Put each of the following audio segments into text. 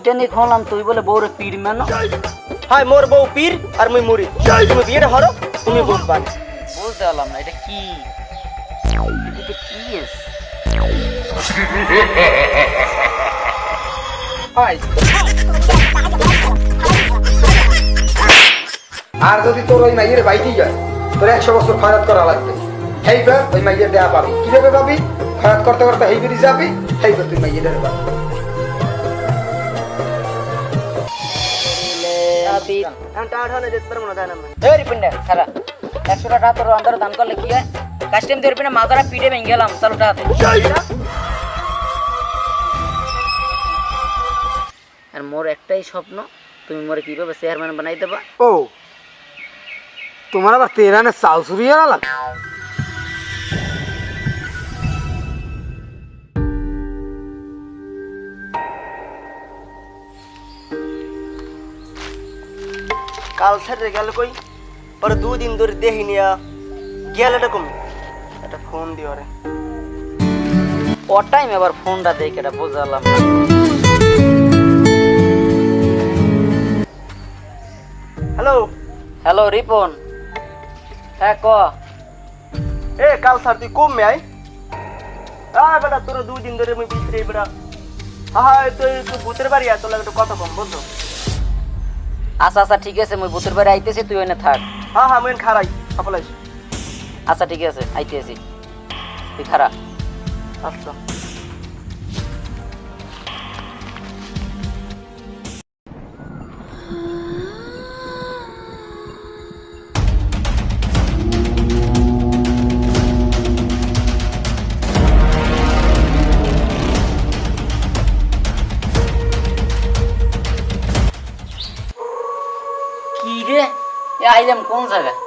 ইটা নিয়ে খোলাম তুই বলে বউরে পীর মানো। হাই মোর বউ পীর আর মুই মুড়ি। তুমি বিয়েটা হরো, তুমি বুঝবা। বুঝতে পারলাম না এটা কি। এটা কি আছে? আর যদি তোর ওই মাইয়ের বাইটি যায় তোর 100 বছর খয়াত করা লাগবে। হেইবার ওই মাইয়ের দেয়া পাবি। কিভাবে পাবি? খয়াত করতে করতে হেইবারই যাবি, হেইবার তুই মাইয়ের দেয়া পাবি। খারা 100 টাকা তোর অন্তর দান করলে কি হয়? কাস্টম ধরবি না মাজারা পিড়ে ভেঙে গেলাম চালু টাকাতে। আর মোর একটাই স্বপ্ন, তুমি মোরে কিভাবে চেয়ারম্যান বানাই দেবা। ও তোমার আবার তেরানে চাল চুরিয়ে আলা। কাল ছেড়ে গেল কই, পরে 2 দিন ধরে দেখি নিয়া গেল এরকম। একটা ফোন দিও রে। ও টাইম এবার ফোনটা দেখে এটা বুঝালাম না। হ্যালো হ্যালো রিপন, হ্যাঁ ক। এ কাল স্যার তুই কম মে আই। বেটা তোর 2 দিন ধরে মুই বিছরে বেটা। তুই একটু ভূতের বাড়ি আয়, তোর লাগে একটু কথা কম বুঝছো। আচ্ছা আচ্ছা ঠিক আছে, মুই ভূতের বাড়ি আইতেছি, তুই ওখানে থাক। মুই খারাই সফল আইস। আচ্ছা ঠিক আছে আইতেছি, তুই খারা। আচ্ছা কি রে আইলাম কোন জায়গায়?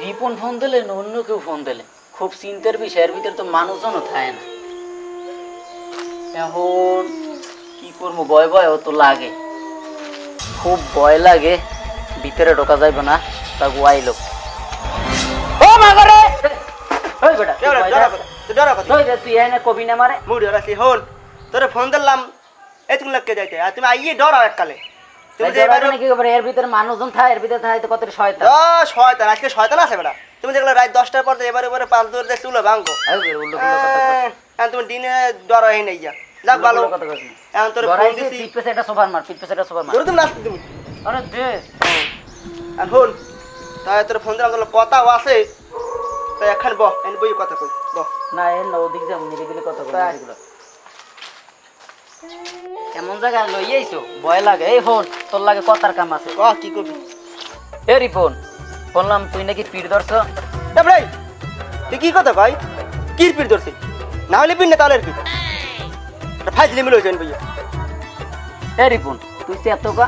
রিপন ফোন দিলে না অন্য কেউ ফোন দিলে? খুব চিন্তার বিষয়ের ভিতরে তো মানুষজনও থাকে না। এখন কি করবো, ভয় ভয়ও তো লাগে, খুব ভয় লাগে। ভিতরে ঢোকা যাইবে না, তা গুয়াইলো। ও মাগরে ওই বেটা তুই এনে কবি না মারে মুই ডরাছি হল। তোরে ফোন দিলাম এতগুলো লাগকে যাইতে, আর তুমি আইয়ে ডরাও এককালে। তুমি যে এবারে কি খবর? এর ভিতরে মানুষজন থাকে, এর ভিতরে থাকে তো কত শয়তান। শয়তান, আজকে শয়তান আছে বেটা। তুমি দেখলে রাত 10টার পর এবারে এবারে 5 দূর দেশ তুলো ভাঙো। তুমি দিনে ডর হই নাই যা যাক ভালো কথা কইছ। এখন তোর ফোন দিছি পিটপেছে একটা সোফার মার, পিটপেছে একটা সোফার মার। তুমি নাচতে তুমি। আরে দে আর হল তাই তোর ফোন দিলাম, তোর কথা আছে তো এখন বহ এনে বই কথা কই বহ। না এর না ওদিক যাম, নিরিবিলি কথা কই এগুলো। এমন জায়গায় লই আইছো ভয় লাগে। এই ফোন তোর লাগে কথার কাম আছে। ক কি কবি? এ রিপন, বললাম তুই নাকি পীর ধরছ। এ ভাই তুই কি কথা কই? কি পীর ধরছিস? না হলে পীর না তাহলে কি? এটা ফাইজলি মিল হইছেন ভাইয়া। এ রিপন তুই সে এত কা,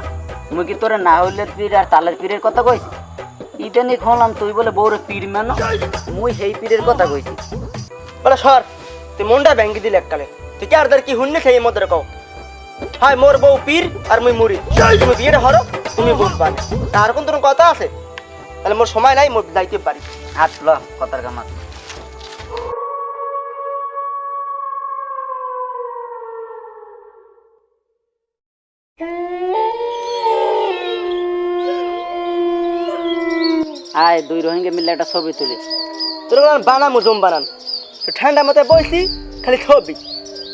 মুই কি তোরে না হইলে পীর আর তালের পীরের কথা কইছি? ইটা নিয়ে খোলাম তুই বলে বউরে পীর মানো। মুই সেই পীরের কথা কইছি। বলে সর, তুই মনটা ভেঙ্গি দিলে এককালে। তুই কি আর কি হুন্নে খেয়ে মধ্যে কও। হাই মোর বউ পীর আর মুই মুড়ি। তুমি বিয়েটা হরো, তুমি বুঝবা। আর কোন তোর কথা আছে? তাহলে মোর সময় নাই, মোর যাইতে পারি। আসল কথার কাম আছে। আয় দুই রোহিঙ্গা মিলে একটা ছবি তুলি। তোর বানামো জম বানান। ঠান্ডা মতো বইছি খালি ছবি।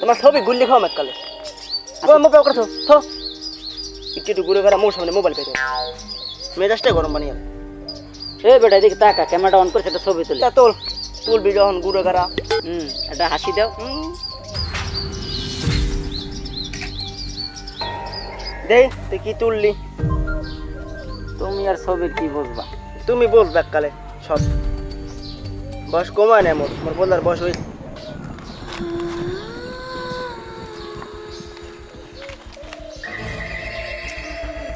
তোমার ছবি গুল্লি খাও এককালে। মোবাইল করছো থো একটু ঘুরে ঘুরে মোর সামনে মোবাইল পেতে মেজাজটা গরম বানিয়ে। এ বেটা এদিকে তাকা, ক্যামেরাটা অন করছে, একটা ছবি তুলি। তোল তুলবি যখন ঘুরে ঘুরা। একটা হাসি দাও। দে তুই কি তুললি? তুমি আর ছবির কি বুঝবা? তুমি বলবে এককালে সব। বয়স কমায় না মোর, মোর বলার বয়স হয়েছে।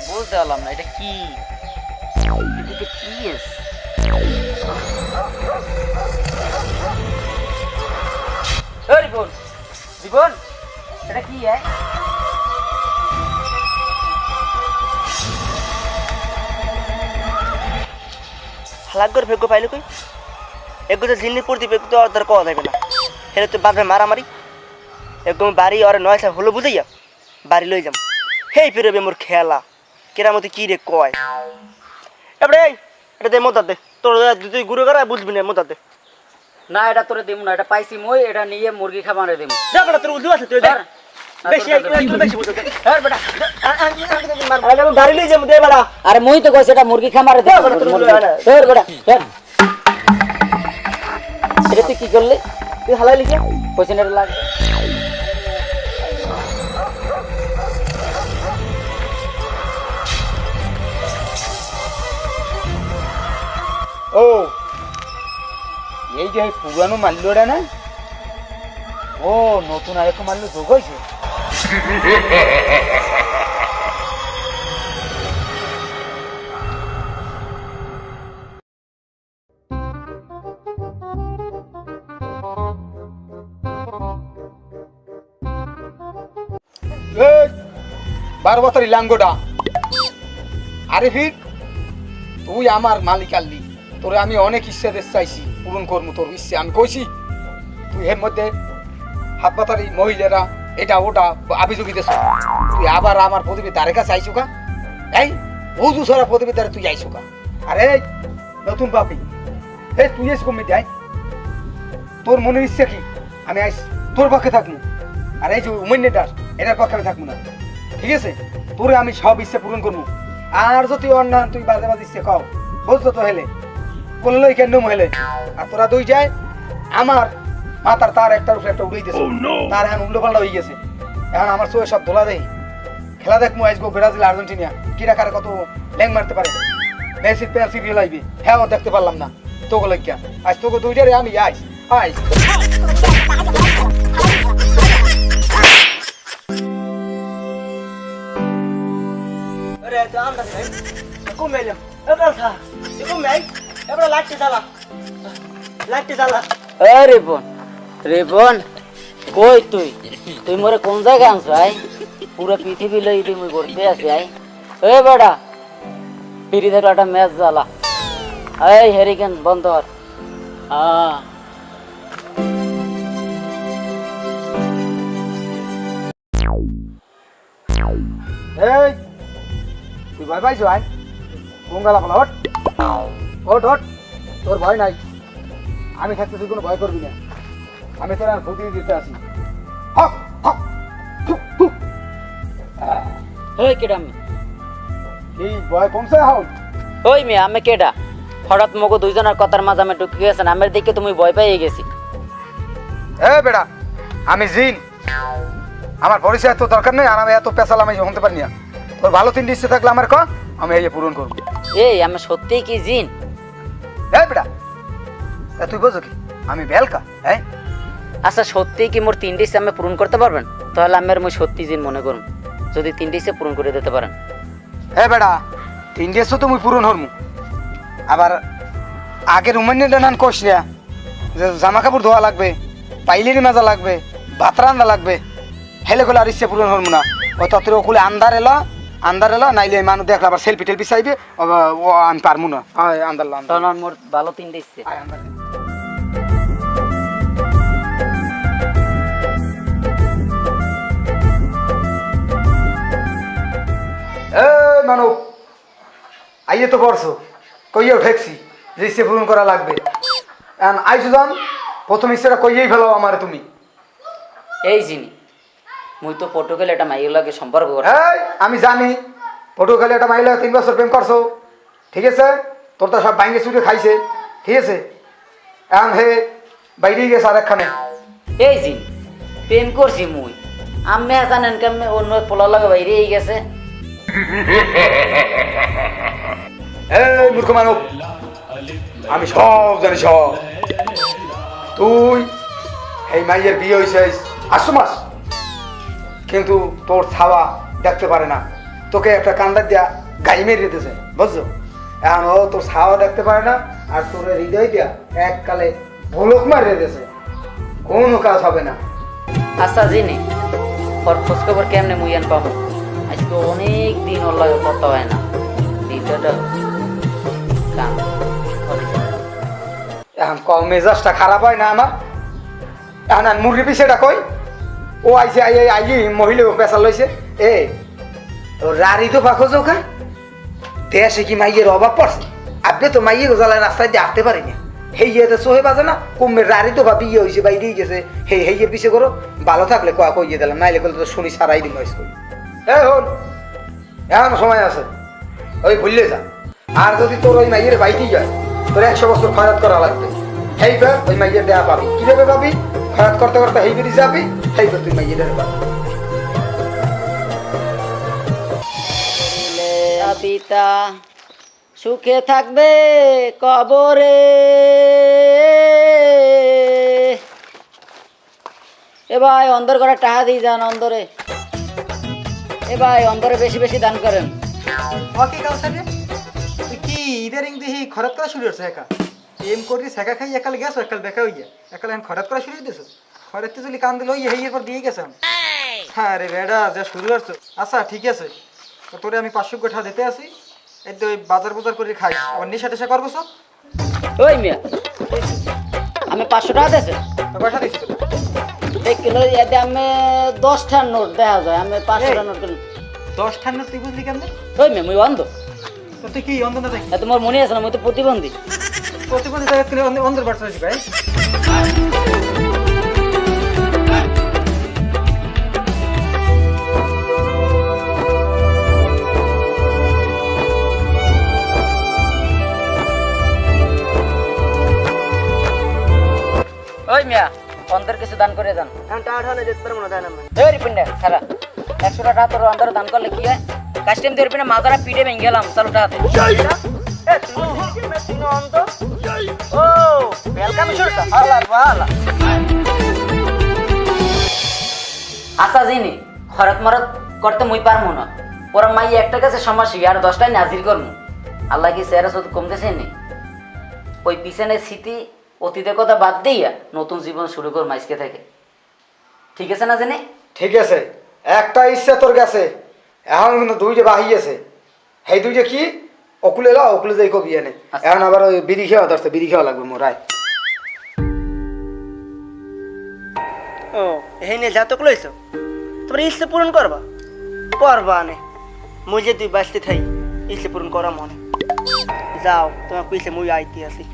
বুঝতে পারলাম না এটা কি। এটা কি আছে? রিপন রিপন এটা কি? হালাগর ভেগ্য পাইলে কই? এগো তো জিন্নি পড়তি বেগ তো আর কওয়া যাবে না। হেলে তো বাদে মারামারি। একদম বাড়ি আর নয়সা হলো বুঝাইয়া বাড়ি লই যাম। হেই ফিরবে মোর খেলা কেরামতি কি রে কয় এবারে এটা দে মত দে তোর তুই গুরু করা বুঝবি না মত দে না এটা তোরে দিমু না, এটা পাইছি মই, এটা নিয়ে মুরগি খাবারে দিমু। যা বেটা তোর উল্লু আছে তুই দে বেশি একটু বেশি বুঝ দে হ্যাঁ বেটা, আরে আমি গাড়ি লই যাম দে বেটা আরে মই তো কইছি এটা মুরগি খামারে দিমু। বেটা, তোর মুরগি। হয় না। ধর বেটা ধর। এটা তুই কি করলি? তুই হালাই লিখে পয়সা নেড়ে লাগে। ও এই যে পুরানো মাল্যটা না, ও নতুন আরেকটা মাল্য যোগ হয়েছে। এই 12 বছর লাঙ্গোটা, আরে ফির তুই আমার মালিক আল্লি, তোরে আমি অনেক ইচ্ছা দেশ চাইছি, পূরণ করবো তোর ইচ্ছে। আমি কইছি তুই এর মধ্যে হাত পাতারি মহিলারা এটা ওটা আবিযোগী দেশ, তুই আবার আমার প্রদীপের দ্বারে কাছে আইসু কা? এই বহু সারা প্রদীপের দ্বারে তুই আইসু কা? আরে নতুন পাপি, এই তুই এসে কমিটি আই, তোর মনের ইচ্ছে কি? আমি আইস তোর পক্ষে থাকবো, আর এই যে উমেন্যটার এটার পক্ষে আমি থাকবো না, ঠিক আছে? তোরে আমি সব ইচ্ছে পূরণ করবো। আর যদি অন্যান্য তুই বাজে বাজে ইচ্ছে কও, বুঝতো তো হেলে বললো কেন হেলে, আর তোরা দুই যায় আমার মাথার তার একটার উপরে একটা উড়ে গেছে, তার এখন উল্টো পাল্টা হয়ে গেছে। এখন আমার চোখে সব দোলা দেয়। খেলা দেখবো আজগো ব্রাজিল আর্জেন্টিনা কিরা কারে কত ল্যাং মারতে পারে, মেসির পেনাল্টি রিয়ে লাগবে, হ্যাঁ দেখতে পারলাম না তোকে লজ্ঞা। আজ তোকে দুইটারে আমি আইস আইস আরে তো আমরা কম মেলাম এবার থা কম মেই এবার লাইটে জ্বালা এ রিপন, রিপন কই তুই? তুই মোরে কোন জায়গায় আনছ আই? পুরো পৃথিবী লই তুই মই করতে আছি আই। এ বেটা ফিরি দেখো একটা ম্যাচ জ্বালা। এই হেরিকেন বন্ধ কর। হ্যাঁ এই তুই ভয় পাইছো আই? কোন গালা বলা হট হট হট, তোর ভয় নাই, আমি থাকতে তুই কোনো ভয় করবি না, আমি তোর আর ক্ষতি দিতে আসি। হক হক থুক থুক। ওই কেডা আমি? এই ভয় কমছে হল? ওই মেয়ে আমি কেডা? হঠাৎ মগো দুইজনের কথার মাঝে আমি ঢুকে গেছেন, আমার দিকে তুমি ভয় পেয়ে গেছি। এ বেটা আমি জিন, আমার পরিচয় তো দরকার নেই, আর আমি এত পেশাল আমি শুনতে পারি না। তোর ভালো তিনটি ইচ্ছে থাকলে আমার ক, আমি এই পূরণ করবো। এই আমি সত্যিই কি জিন? এই বেটা তুই বোঝো কি আমি বেলকা? হ্যাঁ আচ্ছা সত্যিই কি মোর 3টি ইচ্ছা আমি পূরণ করতে পারবেন? তাহলে আমি মই সত্যি জিন মনে করুন, যদি 3টি ইচ্ছা পূরণ করে দিতে পারেন। এ বেটা 3টি ইচ্ছে তুমি পূরণ হরমু, আবার আগের উমেন্যটা নান কোষ না যে জামা কাপড় ধোয়া লাগবে, পাইলেরি মাজা লাগবে, ভাত রান্না লাগবে, হেলে গেলে আর ইচ্ছে পূরণ হরমু না। ও তত্র ওকুলে আন্দার এলা নাইলে মানুষ দেখলে আবার সেলফি টেলফি চাইবে, ও আমি পারমু না। আন্দার তখন মোর ভালো 3টি ইচ্ছে। মানব আইয়ে তো পড়ছো, কইয়েও ঠেকছি যে ইচ্ছে পূরণ করা লাগবে। আইসু যান প্রথম ইচ্ছেটা কইয়েই ফেলো আমার তুমি। এই জিনি মুই তো পর্তুগাল এটা মাইয়ের লাগে সম্পর্ক করি। এই আমি জানি পটুখালি একটা মাইলা 3 বছর প্রেম করছো, ঠিক আছে? তোর তো সব বাইঙ্গে চুটে খাইছে, ঠিক আছে? এখন হে বাইরেই গেছে আরেকখানে। এই জিন প্রেম করছি মুই, আমি জানেন কেমনে অন্য পোলা লাগে বাইরে গেছে। এই মূর্খ মানব, আমি সব জানি সব। তুই এই মাইয়ের বিয়ে হয়েছে 8 মাস, কিন্তু তোর ছাওয়া দেখতে পারে না, তোকে একটা কান্দা দিয়া গাই মেরে দিতেছে, বুঝছো? এখন ও তোর ছাওয়া দেখতে পারে না, আর তোর হৃদয় দিয়া এককালে ভোলক মারিয়ে দিতেছে, কোনো কাজ হবে না। আচ্ছা জিনি ওর খোঁজখবর কেমনে মুই আন পাবো? আজকে অনেক দিন ওর লাগে কথা হয় না, দ্বিতীয়টা কাম এখন কম মেজাজটা খারাপ হয় না আমার? এখন মুরগি পিছেটা কই ও আইসে আই মহিলা পেশা লইছে। এ ও রারি তো পাখো চৌকা দেশে কি মাইয়ের অভাব পড়ছে আপনি তো মাইয়ে গোজালায় রাস্তায় দিয়ে আসতে পারিনি হেইয়ে তো সোহে বাজে না কুম্ভের রারি তো ভাবি ইয়ে হয়েছে বাইরে গেছে হেইয়ের পিছিয়ে করো ভালো থাকলে কইয়ে দিলাম নাইলে করলে তো শুনি সারাই দিন স্কুল এই হল এখন সময় আছে ওই ভুললে যা আর যদি তোর ওই মাইয়ের বাইতেই যায় তোর 100 বছর খয়াত করা লাগবে হেইবার ওই মাইয়ের দেয়া পাবি কিভাবে পাবি খয়াত করতে করতে হেইবারই যাবি হেইবার তুই মাইয়ের দেয়া পাবি পিতা সুখে থাকবে কবরে এ ভাই অন্দর করে টাকা দিয়ে যান অন্দরে এ ভাই অন্দরে বেশি বেশি দান করেন ওকে কাউসারে তুই কি ইদারিং দিহি খরচ করা শুরু হচ্ছে একা এম করি শেখা খাই একাল গেছো একাল বেকা হইয়া একাল এখন খরচ করা শুরু দিয়েছো খরচ চলি কান দিল হইয়া হেইয়ের পর দিয়ে গেছেন হ্যাঁ রে বেড়া যা শুরু করছো আচ্ছা ঠিক আছে তো তোরে আমি 500 টাকা দিতে আসি এই তো বাজার বাজার করে খাই আবার নেশা টেশা করবো সব ওই মিয়া আমি 500 টাকা দিয়েছে পয়সা দিছি তো এক কিলো এতে আমি 10টার নোট দেখা যায় আমি 500 টাকা নোট করি 10 টাকা তুই বুঝলি কেমন ওই মিয়া মুই অন্ধ তো তুই কি অন্ধ না দেখি তোমার মনে আছে না মুই তো প্রতিবন্ধী প্রতিবন্ধী জায়গা তুই অন্ধের বাড়তে আসি ভাই ওই মিয়া অন্তর কিছু দান করে যান এখন টাকা ঠানে যেতে পারবো না তাই না এই রিপিন্ডা খারা 100 টাকা তোর অন্তর দান করলে কি হয় কাস্টম দিয়ে রিপিন্ডা মাজারা পিড়ে ভেঙে গেলাম চালু টাকাতে ও ওয়েলকাম শুরুটা হালা হালা আশা জিনি খরচ মরত করতে মুই পারমু না ওরা মাই একটা কাছে সমস্যা আর 10টায় নাজির করমু আল্লাহ কি সেরা শুধু কমতেছে নি ওই পিছনের স্মৃতি অতীতের কথা বাদ দিয়া নতুন জীবন শুরু কর মাইসকে থেকে ঠিক আছে না জেনে ঠিক আছে একটা ইচ্ছা তোর কাছে এখন কিন্তু দুইটা বাহি আছে সেই দুইটা কি অকুলে লা অকুলে যাই কবি এনে এখন আবার ওই বিড়ি খাওয়া দরছে বিড়ি খাওয়া লাগবে মোর রায় ও এই নিয়ে যা তো লইছো তোমার ইচ্ছে পূরণ করবা করবা নে মুই যে তুই বাঁচতে থাই ইচ্ছে পূরণ করা মনে যাও তোমার কইছে মুই আইতে আসি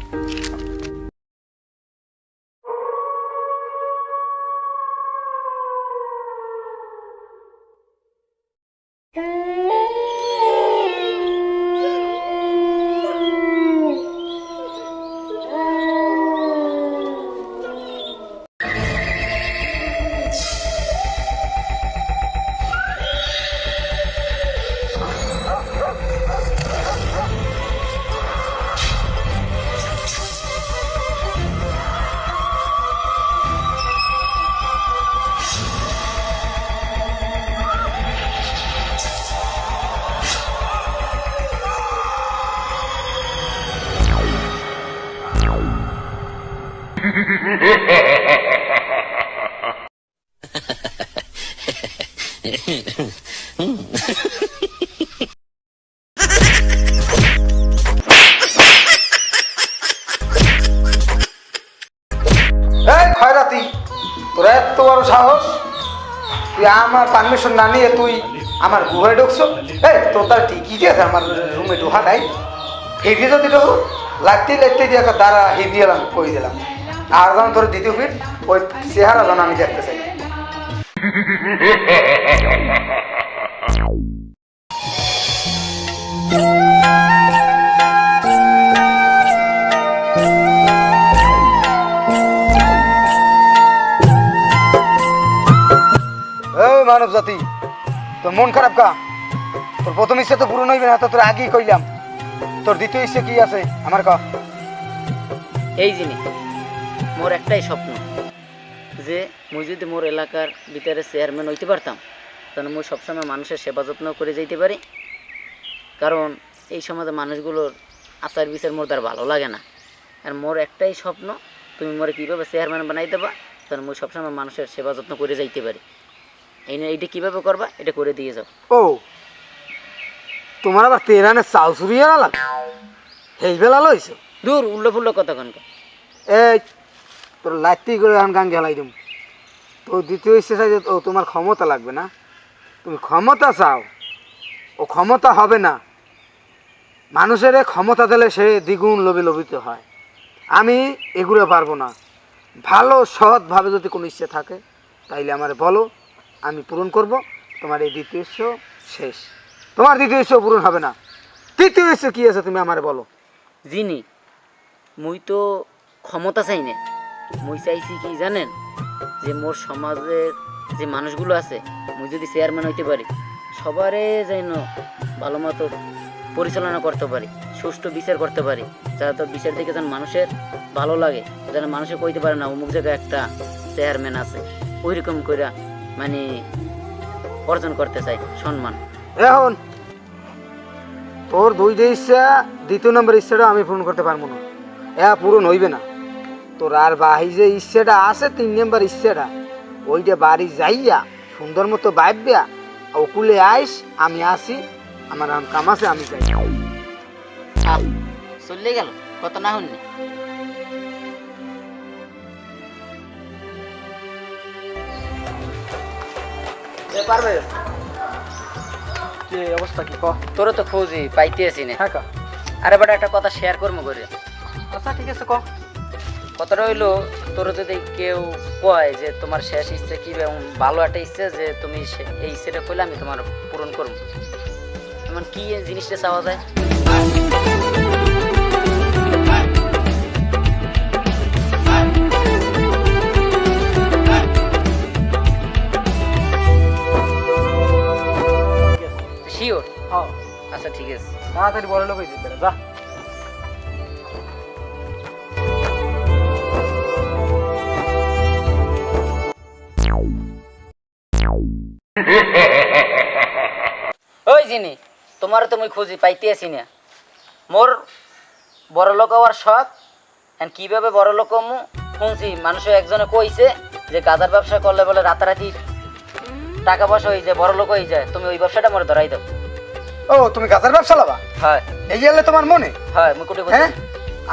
এই খয়রাতি তোর এত বড় সাহস তুই আমার পারমিশন না নিয়ে তুই আমার গুহায় ঢুকছো এই তোর তার ঠিকই আছে আমার রুমে ঢোকা নাই হেঁটে যদি ঢোকো লাগতে লাগতে দিয়ে একটা দ্বারা হেঁটে এলাম কই দিলাম আর যখন তোর দ্বিতীয় ফিট ওই চেহারা যেন আমি দেখতে চাই মানব জাতি তোর মন খারাপ কা তোর প্রথম ইচ্ছা তো পূরণ হইবে না তো তোর আগেই কইলাম তোর দ্বিতীয় ইচ্ছা কি আছে আমার কা এই জিনিস মোর একটাই স্বপ্ন যে মুই যদি মোর এলাকার ভিতরে চেয়ারম্যান হইতে পারতাম তাহলে মুই সবসময় মানুষের সেবা যত্ন করে যাইতে পারি কারণ এই সমাজে মানুষগুলোর আচার বিচার মোর তার ভালো লাগে না আর মোর একটাই স্বপ্ন তুমি মোরে কীভাবে চেয়ারম্যান বানাই দেবা তাহলে মুই সবসময় মানুষের সেবা যত্ন করে যাইতে পারি এইটা কীভাবে করবা এটা করে দিয়ে যাও ও তোমার আবার তেরানে চাল চুরিয়ে আলাম এই বেলা লইছো দূর উল্লো ফুল্লো কথা কনকা এই তোর লাইতি করে আমি গান গেলাই দিম তো দ্বিতীয় ইচ্ছে চাই যে ও তোমার ক্ষমতা লাগবে না তুমি ক্ষমতা চাও ও ক্ষমতা হবে না। মানুষের ক্ষমতা দিলে সে দ্বিগুণ লোভে লোভিত হয়। আমি এগুলো পারবো না। ভালো সৎভাবে যদি কোনো ইচ্ছে থাকে তাইলে আমারে বলো, আমি পূরণ করব। তোমার এই দ্বিতীয় ইচ্ছা শেষ, তোমার দ্বিতীয় ইচ্ছা পূরণ হবে না। তৃতীয় ইচ্ছা কি আছে তুমি আমারে বলো। জিনি মুই তো ক্ষমতা চাই না, মুই চাইছি কি জানেন, যে মোর সমাজের যে মানুষগুলো আছে মুই যদি চেয়ারম্যান হইতে পারি, সবারে যেন ভালো মতো পরিচালনা করতে পারি, সুষ্ঠু বিচার করতে পারি, যাতে বিচার থেকে যেন মানুষের ভালো লাগে, যেন মানুষে কইতে পারে না অমুক জায়গায় একটা চেয়ারম্যান আছে, ওই রকম করে মানে অর্জন করতে চাই সম্মান। এখন তোর দুইটা ইচ্ছা, দ্বিতীয় নম্বর ইচ্ছাটা আমি পূরণ করতে পারবো না, পূরণ হইবে না। তোর আর বাহি যে ইচ্ছাটা আছে 3 নম্বর ইচ্ছাটা, ওইটা বাড়ি যাইয়া সুন্দর মতো ভাববিয়া ওকুলে আইস, আমি আসি, আমার কাম আছে, আমি যাই। চললে গেল কত না হননি। পারবে কি অবস্থা কি কহ? তোরও তো খোঁজই পাইতে আসি না। হ্যাঁ কা। আরে বেটা একটা কথা শেয়ার করবো করে। আচ্ছা ঠিক আছে কহ। কথাটা হইলো, তোর যদি কেউ কয় যে তোমার শেষ ইচ্ছে কি, এমন ভালো একটা ইচ্ছে যে তুমি এই ইচ্ছেটা করলে আমি তোমার পূরণ করবো, এমন কি জিনিসটা চাওয়া যায়? শিওর? হ্যাঁ আচ্ছা ঠিক আছে। তাড়াতাড়ি বড় লোক হয়ে যেতে যা। ওই জিনি তোমারও তো মুই খুঁজি পাইতে আসি না। মোর বড় লোক হওয়ার শখ, এখন কীভাবে বড় লোক হমু শুনছি মানুষের একজনে কইছে যে গাঁজার ব্যবসা করলে বলে রাতারাতি টাকা পয়সা হয়ে যায়, বড় লোক হয়ে যায়। তুমি ওই ব্যবসাটা মোরে ধরাই দাও। ও তুমি গাছের ব্যবসা লাবা? হয় এই গেলে তোমার মনে? হয় মুই কোটি হ্যাঁ,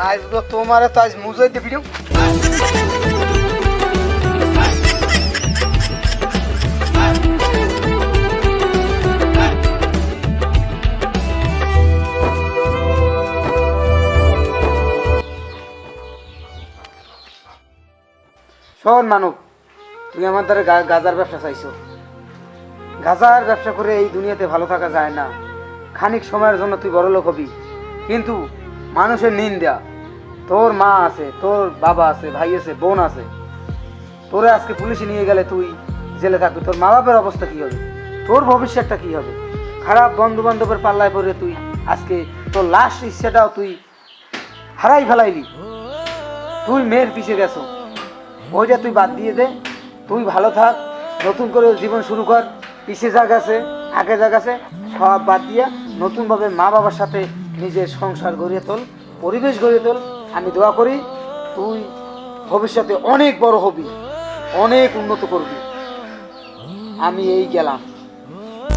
আজ তো তোমার তো আজ মুজই দিয়ে ভিডিও। শোন মানব, তুমি আমার দ্বারা গাজার ব্যবসা চাইছো। গাজার ব্যবসা করে এই দুনিয়াতে ভালো থাকা যায় না। খানিক সময়ের জন্য তুই বড় লোক হবি, কিন্তু মানুষের নিন্দা, তোর মা আছে, তোর বাবা আছে, ভাই আছে, বোন আছে, তোরে আজকে পুলিশে নিয়ে গেলে তুই জেলে থাকবি, তোর মা বাবার অবস্থা কি হবে, তোর ভবিষ্যৎটা কি হবে? খারাপ বন্ধু বান্ধবের পাল্লায় পড়ে তুই আজকে তোর লাস্ট ইচ্ছাটাও তুই হারাই ফেলাইলি। তুই মেয়ের পিছিয়ে গেছো, ওইটা তুই বাদ দিয়ে দে, তুই ভালো থাক, নতুন করে জীবন শুরু কর। পিছিয়ে যা গেছে, আগে যা গেছে সব বাদ দিয়া নতুনভাবে মা বাবার সাথে নিজের সংসার গড়িয়ে তোল, পরিবেশ গড়িয়ে তোল। আমি দোয়া করি তুই ভবিষ্যতে অনেক বড় হবি, অনেক উন্নত করবি। আমি এই গেলাম,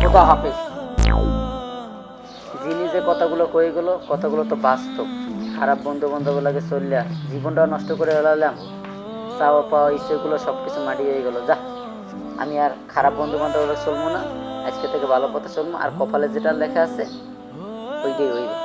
খোদা হাফেজ। যিনি যে কথাগুলো কয়ে গেলো, কথাগুলো তো বাস্তব। খারাপ বন্ধু বান্ধবগুলোকে চললাম, জীবনটাও নষ্ট করে ফেলালাম, চাওয়া পাওয়া ইচ্ছেগুলো সব কিছু মাটি হয়ে গেলো। যা, আমি আর খারাপ বন্ধু বান্ধবগুলো চলবো না, আজকে থেকে ভালো পথে চলবো, আর কপালে যেটা লেখা আছে ওইটাই হইবে।